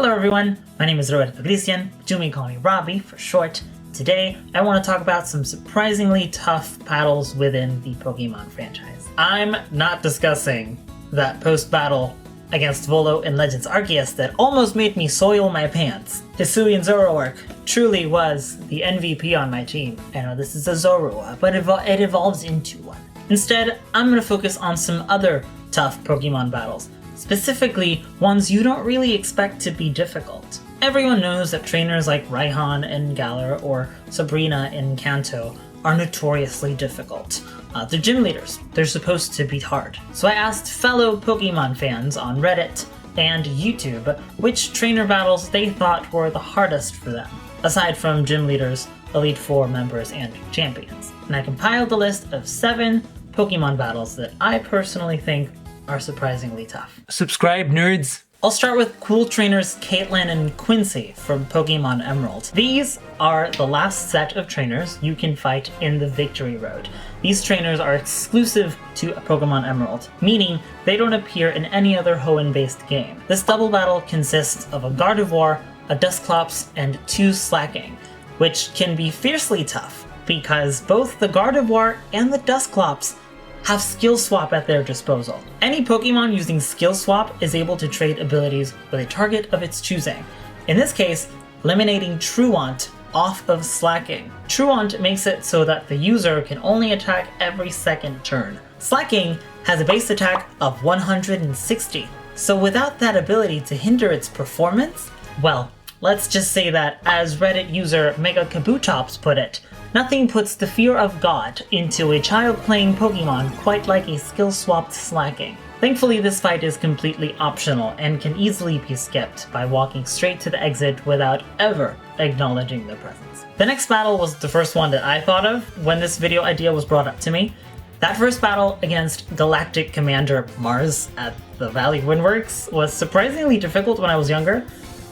Hello everyone, my name is RobbyForShort, but you may call me Robbie for short. Today, I want to talk about some surprisingly tough battles within the Pokemon franchise. I'm not discussing that post-battle against Volo in Legends Arceus that almost made me soil my pants. Hisuian Zoroark truly was the MVP on my team. I know this is a Zorua, but it evolves into one. Instead, I'm going to focus on some other tough Pokemon battles. Specifically, ones you don't really expect to be difficult. Everyone knows that trainers like Raihan in Galar or Sabrina in Kanto are notoriously difficult. They're gym leaders. They're supposed to be hard. So I asked fellow Pokemon fans on Reddit and YouTube which trainer battles they thought were the hardest for them, aside from gym leaders, Elite Four members, and champions. And I compiled a list of 7 Pokemon battles that I personally think are surprisingly tough. Subscribe, nerds! I'll start with cool trainers Caitlin and Quincy from Pokemon Emerald. These are the last set of trainers you can fight in the Victory Road. These trainers are exclusive to Pokemon Emerald, meaning they don't appear in any other Hoenn-based game. This double battle consists of a Gardevoir, a Dusclops, and 2 Slaking, which can be fiercely tough because both the Gardevoir and the Dusclops have Skill Swap at their disposal. Any Pokemon using Skill Swap is able to trade abilities with a target of its choosing. In this case, eliminating Truant off of Slaking. Truant makes it so that the user can only attack every second turn. Slaking has a base attack of 160, so without that ability to hinder its performance, well, let's just say that, as Reddit user Mega Kabutops put it, nothing puts the fear of God into a child playing Pokemon quite like a skill-swapped Slaking. Thankfully, this fight is completely optional and can easily be skipped by walking straight to the exit without ever acknowledging their presence. The next battle was the first one that I thought of when this video idea was brought up to me. That first battle against Galactic Commander Mars at the Valley Windworks was surprisingly difficult when I was younger.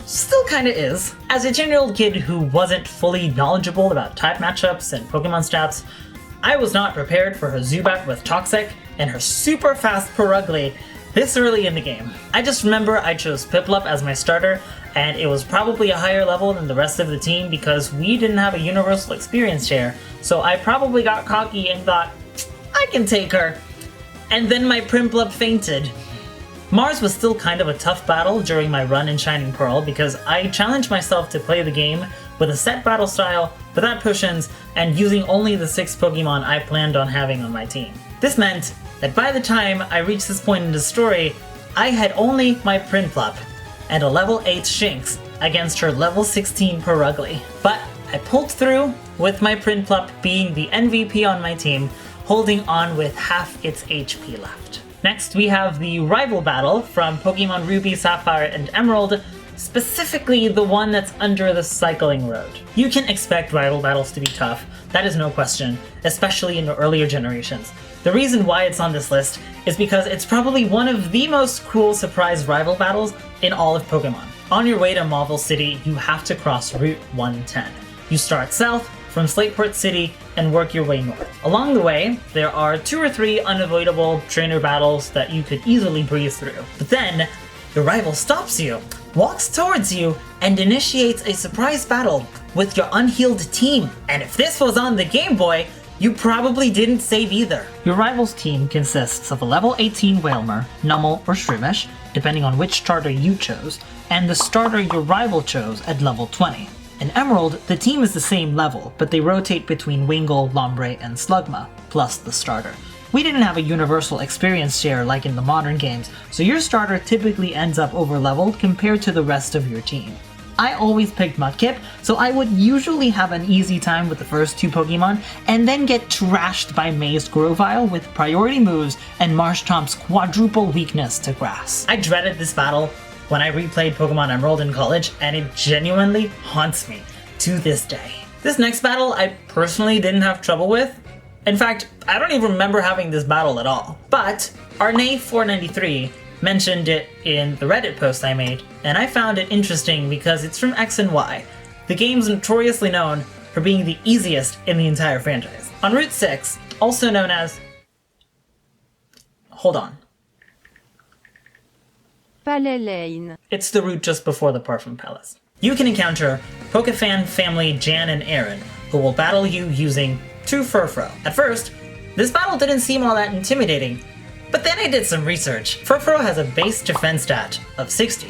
Still kinda is. As a 10-year-old kid who wasn't fully knowledgeable about type matchups and Pokemon stats, I was not prepared for her Zubat with Toxic and her super fast Purugly this early in the game. I just remember I chose Piplup as my starter, and it was probably a higher level than the rest of the team because we didn't have a universal experience share, so I probably got cocky and thought, I can take her. And then my Piplup fainted. Mars was still kind of a tough battle during my run in Shining Pearl because I challenged myself to play the game with a set battle style, without potions, and using only the 6 Pokemon I planned on having on my team. This meant that by the time I reached this point in the story, I had only my Prinplup and a level 8 Shinx against her level 16 Purugly. But I pulled through with my Prinplup being the MVP on my team, holding on with half its HP left. Next, we have the rival battle from Pokemon Ruby, Sapphire, and Emerald, specifically the one that's under the cycling road. You can expect rival battles to be tough, that is no question, especially in the earlier generations. The reason why it's on this list is because it's probably one of the most cool surprise rival battles in all of Pokemon. On your way to Mauville City, you have to cross Route 110. You start south from Slateport City and work your way north. Along the way, there are 2 or 3 unavoidable trainer battles that you could easily breeze through. But then, your rival stops you, walks towards you, and initiates a surprise battle with your unhealed team. And if this was on the Game Boy, you probably didn't save either. Your rival's team consists of a level 18 Wailmer, Numel, or Shroomish, depending on which starter you chose, and the starter your rival chose at level 20. In Emerald, the team is the same level, but they rotate between Wingull, Lombre, and Slugma, plus the starter. We didn't have a universal experience share like in the modern games, so your starter typically ends up over-leveled compared to the rest of your team. I always picked Mudkip, so I would usually have an easy time with the first 2 Pokemon, and then get trashed by Mazed Grovyle with priority moves and Marshtomp's quadruple weakness to grass. I dreaded this battle when I replayed Pokemon Emerald in college, and it genuinely haunts me to this day. This next battle I personally didn't have trouble with. In fact, I don't even remember having this battle at all. But Arne493 mentioned it in the Reddit post I made, and I found it interesting because it's from X and Y. The game's notoriously known for being the easiest in the entire franchise. On Route 6, also known as... Hold on. Palais Lane. It's the route just before the Parfum Palace. You can encounter Pokefan family Jan and Aaron, who will battle you using 2 Furfrou. At first, this battle didn't seem all that intimidating, but then I did some research. Furfrou has a base defense stat of 60,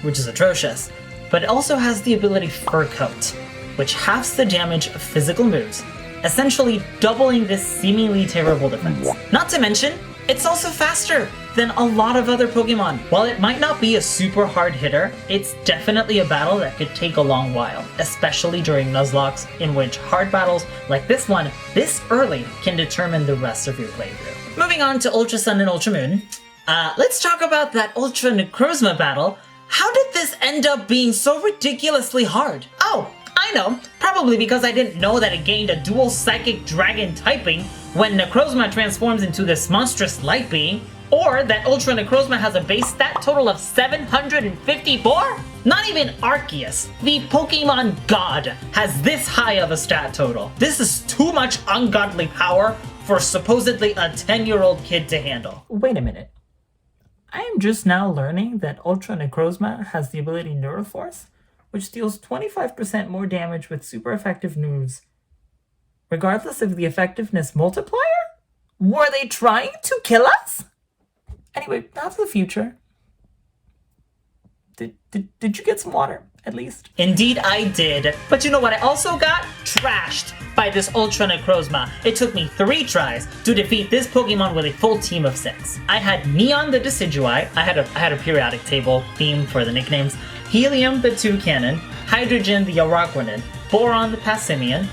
which is atrocious, but it also has the ability Fur Coat, which halves the damage of physical moves, essentially doubling this seemingly terrible defense. Not to mention, it's also faster than a lot of other Pokemon. While it might not be a super hard hitter, it's definitely a battle that could take a long while, especially during Nuzlocke, in which hard battles like this one, this early, can determine the rest of your playthrough. Moving on to Ultra Sun and Ultra Moon, let's talk about that Ultra Necrozma battle. How did this end up being so ridiculously hard? Oh, I know, probably because I didn't know that it gained a dual Psychic Dragon typing when Necrozma transforms into this monstrous light being, or that Ultra Necrozma has a base stat total of 754? Not even Arceus, the Pokemon god, has this high of a stat total. This is too much ungodly power for supposedly a 10-year-old kid to handle. Wait a minute. I am just now learning that Ultra Necrozma has the ability Neuroforce, which deals 25% more damage with super effective moves, regardless of the effectiveness multiplier? Were they trying to kill us? Anyway, now to the future. Did you get some water, at least? Indeed I did. But you know what I also got? Trashed by this Ultra Necrozma. It took me 3 tries to defeat this Pokemon with a full team of 6. I had Neon the Decidueye. I had a periodic table theme for the nicknames. Helium the Toucanon, Hydrogen the Araquanid, Boron the Passimian,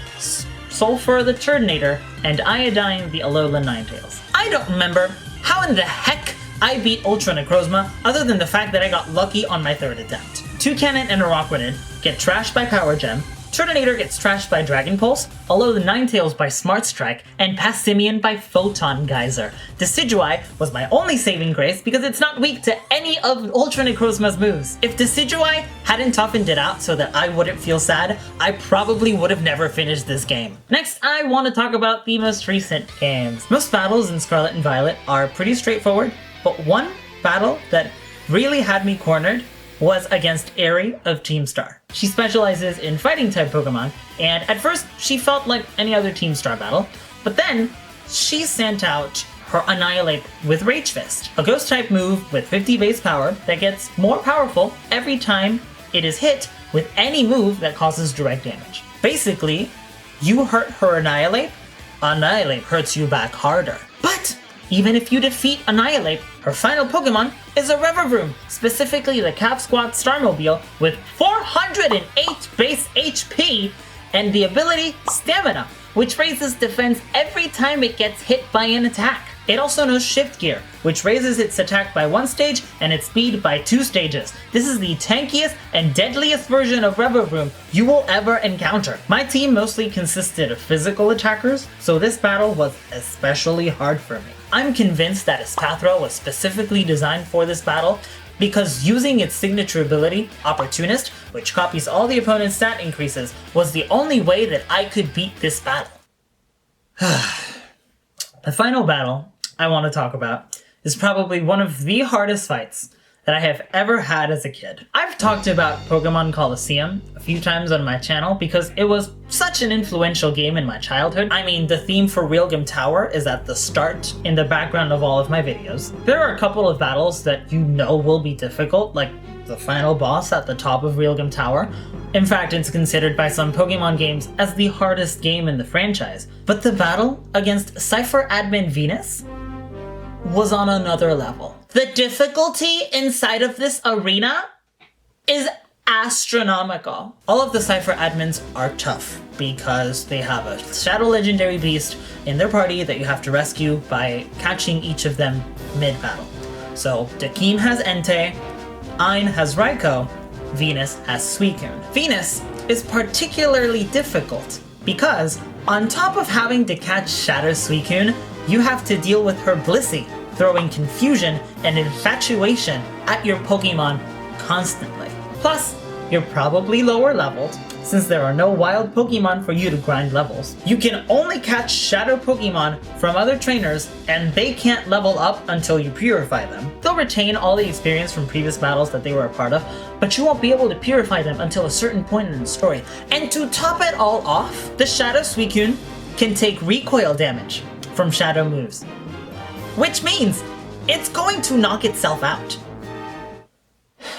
Sulfur the Turdinator, and Iodine the Alolan Ninetales. I don't remember how in the heck I beat Ultra Necrozma other than the fact that I got lucky on my 3rd attempt. Toucanon and Araquanid get trashed by Power Gem, Turdinator gets trashed by Dragon Pulse, Alolan Ninetales by Smart Strike, and Passimian by Photon Geyser. Decidueye was my only saving grace because it's not weak to any of Ultra Necrozma's moves. If Decidueye hadn't toughened it out so that I wouldn't feel sad, I probably would have never finished this game. Next, I want to talk about the most recent games. Most battles in Scarlet and Violet are pretty straightforward, but one battle that really had me cornered was against Aerie of Team Star. She specializes in fighting type Pokemon, and at first she felt like any other Team Star battle, but then she sent out her Annihilate with Rage Fist, a ghost type move with 50 base power that gets more powerful every time it is hit with any move that causes direct damage. Basically, you hurt her Annihilate hurts you back harder. But even if you defeat Annihilate, her final Pokemon is a Revavroom, specifically the Cap Squat Starmobile with 408 base HP and the ability Stamina, which raises defense every time it gets hit by an attack. It also knows Shift Gear, which raises its attack by 1 stage and its speed by 2 stages. This is the tankiest and deadliest version of Revavroom you will ever encounter. My team mostly consisted of physical attackers, so this battle was especially hard for me. I'm convinced that Espathra was specifically designed for this battle because using its signature ability, Opportunist, which copies all the opponent's stat increases, was the only way that I could beat this battle. The final battle I want to talk about is probably one of the hardest fights that I have ever had as a kid. I've talked about Pokemon Colosseum a few times on my channel because it was such an influential game in my childhood. I mean, the theme for Realgam Tower is at the start in the background of all of my videos. There are a couple of battles that you know will be difficult, like the final boss at the top of Realgam Tower. In fact, it's considered by some Pokemon games as the hardest game in the franchise. But the battle against Cypher Admin Venus was on another level. The difficulty inside of this arena is astronomical. All of the Cypher admins are tough because they have a Shadow Legendary Beast in their party that you have to rescue by catching each of them mid-battle. So Dakeem has Entei, Ain has Raikou, Venus has Suicune. Venus is particularly difficult because on top of having to catch Shadow Suicune, you have to deal with her Blissey, throwing confusion and infatuation at your Pokemon constantly. Plus, you're probably lower leveled, since there are no wild Pokemon for you to grind levels. You can only catch Shadow Pokemon from other trainers, and they can't level up until you purify them. They'll retain all the experience from previous battles that they were a part of, but you won't be able to purify them until a certain point in the story. And to top it all off, the Shadow Suicune can take recoil damage from Shadow moves, which means it's going to knock itself out.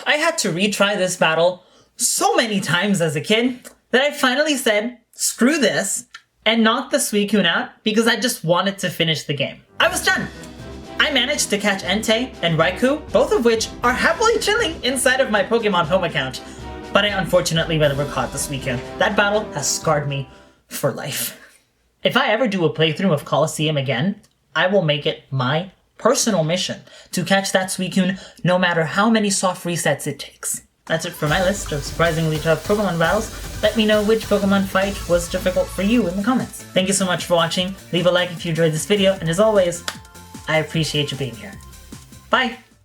I had to retry this battle so many times as a kid that I finally said, screw this, and knocked the Suicune out because I just wanted to finish the game. I was done. I managed to catch Entei and Raikou, both of which are happily chilling inside of my Pokemon home account, but I unfortunately never caught the Suicune. That battle has scarred me for life. If I ever do a playthrough of Colosseum again, I will make it my personal mission to catch that Suicune no matter how many soft resets it takes. That's it for my list of surprisingly tough Pokemon battles. Let me know which Pokemon fight was difficult for you in the comments. Thank you so much for watching. Leave a like if you enjoyed this video, and as always, I appreciate you being here. Bye!